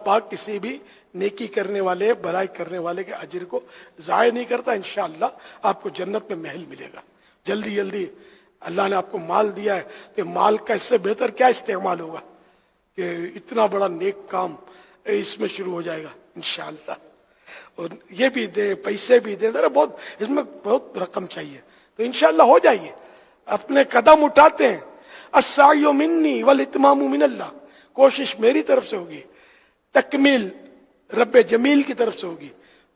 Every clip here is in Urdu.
پاک کسی بھی نیکی کرنے والے بھلائی کرنے والے کے اجر کو ضائع نہیں کرتا. انشاءاللہ آپ کو جنت میں محل ملے گا. جلدی جلدی اللہ نے آپ کو مال دیا ہے تو مال کا اس سے بہتر کیا استعمال ہوگا کہ اتنا بڑا نیک کام اس میں شروع ہو جائے گا انشاءاللہ. اور یہ بھی دیں، پیسے بھی دیں، ذرا بہت اس میں بہت رقم چاہیے تو انشاءاللہ ہو جائیے. اپنے قدم اٹھاتے ہیں. السعی منی والاتمام من اللہ، کوشش میری طرف سے ہوگی، تکمیل رب جمیل کی طرف سے ہوگی.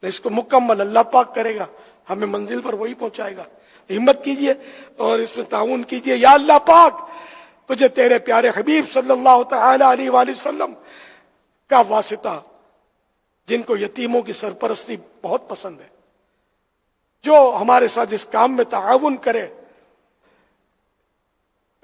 اس کو مکمل اللہ پاک کرے گا، ہمیں منزل پر وہی پہنچائے گا. ہمت کیجئے اور اس میں تعاون کیجئے. یا اللہ پاک تجھے تیرے پیارے حبیب صلی اللہ تعالی علیہ وآلہ وسلم کا واسطہ، جن کو یتیموں کی سرپرستی بہت پسند ہے، جو ہمارے ساتھ اس کام میں تعاون کرے،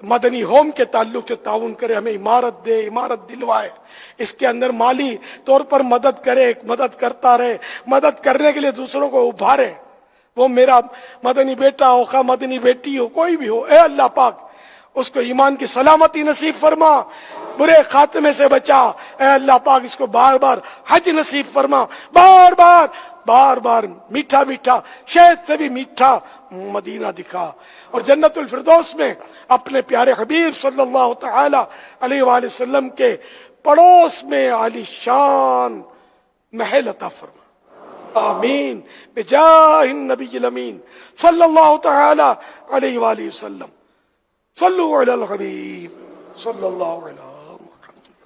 مدنی ہوم کے تعلق سے تعاون کرے، ہمیں عمارت دے، عمارت دلوائے، اس کے اندر مالی طور پر مدد کرے، مدد کرتا رہے، مدد کرنے کے لیے دوسروں کو ابھارے. وہ میرا مدنی بیٹا ہو، خواہ مدنی بیٹی ہو، کوئی بھی ہو، اے اللہ پاک اس کو ایمان کی سلامتی نصیب فرما، برے خاتمے سے بچا. اے اللہ پاک اس کو بار بار حج نصیب فرما، بار بار میٹھا میٹھا، شہد سے بھی میٹھا مدینہ دکھا، اور جنت الفردوس میں اپنے پیارے حبیب صلی اللہ تعالی علیہ وآلہ وسلم کے پڑوس میں عالی شان محل عطا فرما. آمین بجاہ النبی الامین صلی اللہ تعالی علیہ وآلہ وسلم. صلو علی الحبیب صلی اللہ علیہ